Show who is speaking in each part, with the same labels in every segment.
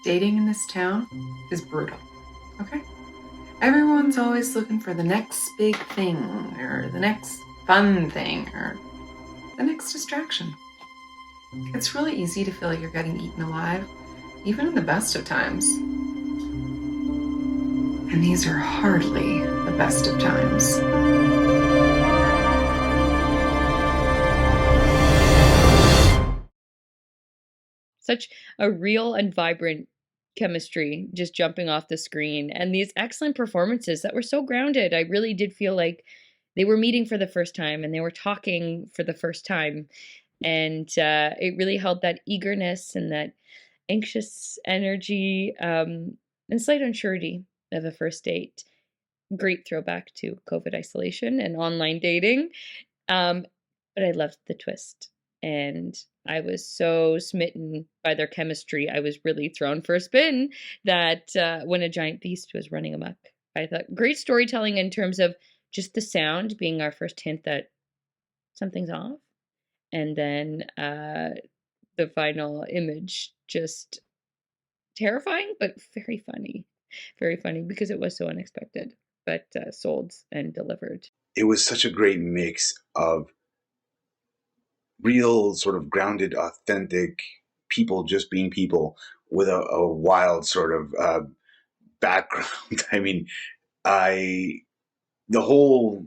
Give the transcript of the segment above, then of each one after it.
Speaker 1: Dating in this town is brutal, okay? Everyone's always looking for the next big thing, or the next fun thing, or the next distraction. It's really easy to feel like you're getting eaten alive, even in the best of times. And these are hardly the best of times.
Speaker 2: Such a real and vibrant chemistry just jumping off the screen, and these excellent performances that were so grounded. I really did feel like they were meeting for the first time and they were talking for the first time. And it really held that eagerness and that anxious energy, and slight unsurety of a first date. Great throwback to COVID isolation and online dating. Um, but I loved the twist. And I was so smitten by their chemistry. I was really thrown for a spin that when a giant beast was running amok. I thought great storytelling in terms of just the sound being our first hint that something's off. And then the final image just terrifying, but very funny. Very funny because it was so unexpected, but sold and delivered.
Speaker 3: It was such a great mix of real, sort of grounded, authentic people just being people with a wild sort of background. I mean, I the whole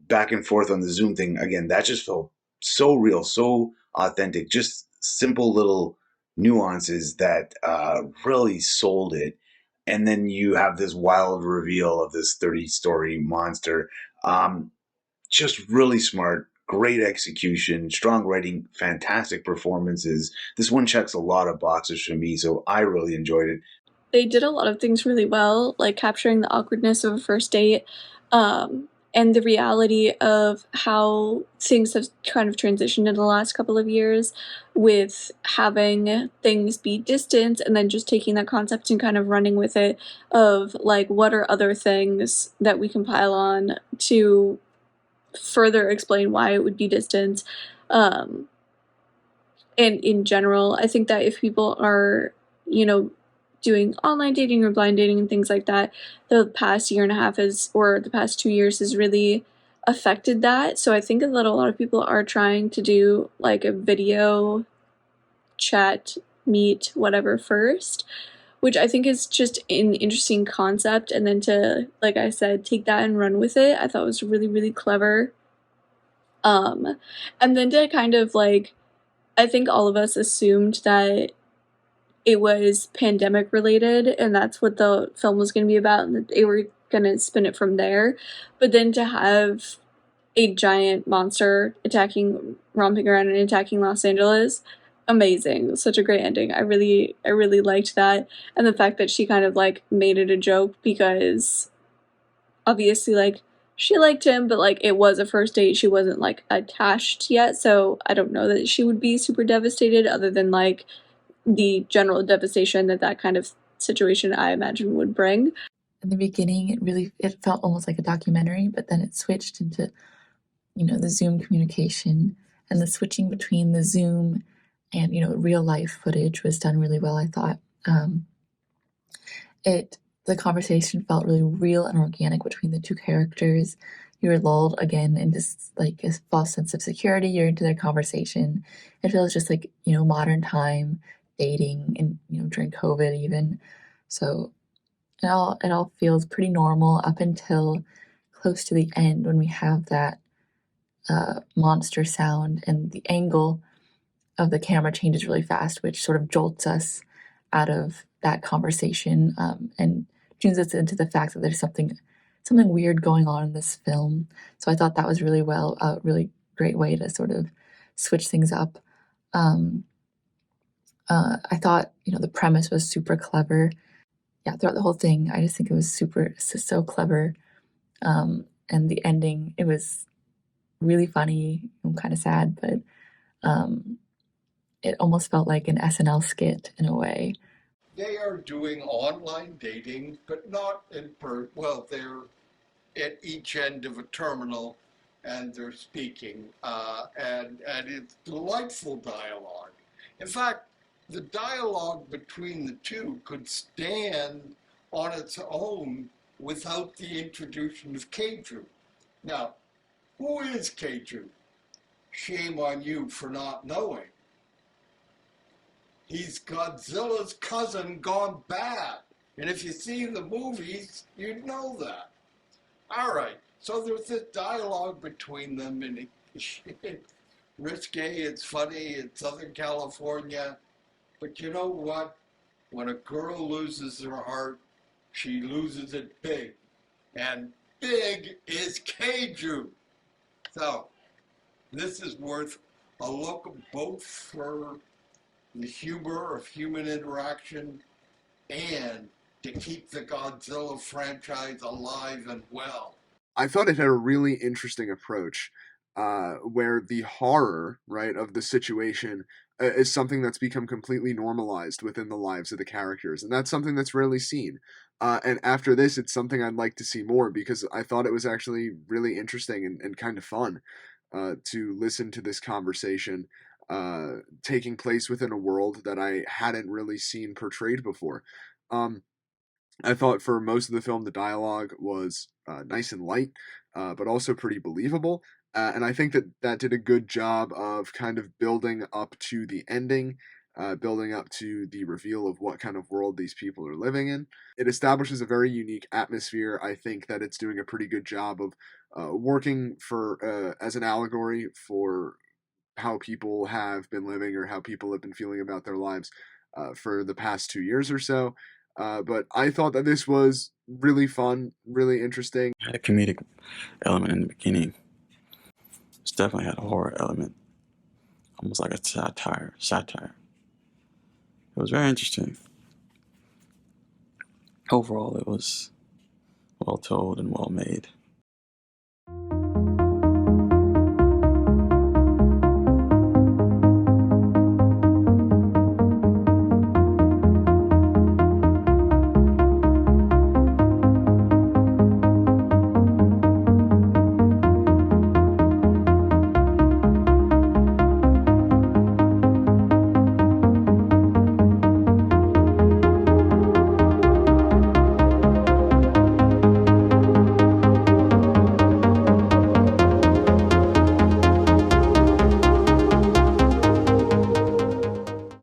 Speaker 3: back and forth on the Zoom thing again. That just felt so real, so authentic. Just simple little nuances that really sold it. And then you have this wild reveal of this 30-story monster. Um, just really smart, great execution, strong writing, fantastic performances. This one checks a lot of boxes for me, so I really enjoyed it.
Speaker 4: They did a lot of things really well, like capturing the awkwardness of a first date, and the reality of how things have kind of transitioned in the last couple of years with having things be distant and then just taking that concept and kind of running with it of like what are other things that we can pile on to further explain why it would be distant. Um, and in general, I think that if people are, you know, doing online dating or blind dating and things like that, the past year and a half is, or the past 2 years has really affected that. So I think that a lot of people are trying to do like a video chat, meet, whatever first, which I think is just an interesting concept. And then to, like I said, take that and run with it, I thought was really, really clever. And then to kind of like, I think all of us assumed that it was pandemic related and that's what the film was going to be about and that they were going to spin it from there. But then to have a giant monster attacking, romping around and attacking Los Angeles, amazing. Such a great ending. I really liked that. And the fact that she kind of like made it a joke because obviously like she liked him, but like it was a first date. She wasn't like attached yet. So I don't know that she would be super devastated other than like the general devastation that that kind of situation I imagine would bring.
Speaker 5: In the beginning, it felt almost like a documentary, but then it switched into, the Zoom communication, and the switching between the Zoom and, real life footage was done really well, I thought. The conversation felt really real and organic between the two characters. You were lulled again into like a false sense of security. You're into their conversation. It feels just like, modern time dating and, during COVID even. So it all feels pretty normal up until close to the end when we have that monster sound and the angle of the camera changes really fast, which sort of jolts us out of that conversation, and tunes us into the fact that there's something weird going on in this film. So I thought that was really well, a really great way to sort of switch things up. Um, I thought, the premise was super clever. Yeah, throughout the whole thing, I just think it was so clever. And the ending, it was really funny. I'm kind of sad, but um, it almost felt like an SNL skit in a way.
Speaker 6: They are doing online dating, but not well, they're at each end of a terminal and they're speaking, and it's delightful dialogue. In fact, the dialogue between the two could stand on its own without the introduction of Kaiju. Now, who is Kaiju? Shame on you for not knowing. He's Godzilla's cousin gone bad. And if you see the movies, you'd know that. All right, so there's this dialogue between them, and it's risque, it's funny, it's Southern California. But you know what? When a girl loses her heart, she loses it big. And big is Kaiju. So, this is worth a look both for the humor of human interaction and to keep the Godzilla franchise alive and well.
Speaker 7: I thought it had a really interesting approach, where the horror, right, of the situation is something that's become completely normalized within the lives of the characters, and that's something that's rarely seen. And after this, it's something I'd like to see more, because I thought it was actually really interesting and kind of fun to listen to this conversation taking place within a world that I hadn't really seen portrayed before. I thought for most of the film, the dialogue was nice and light, but also pretty believable. And I think that that did a good job of kind of building up to the ending, building up to the reveal of what kind of world these people are living in. It establishes a very unique atmosphere. I think that it's doing a pretty good job of working for as an allegory for how people have been living or how people have been feeling about their lives for the past 2 years or so. But I thought that this was really fun, really interesting.
Speaker 8: It had a comedic element in the beginning. It's definitely had a horror element, almost like a satire. It was very interesting. Overall, it was well told and well made.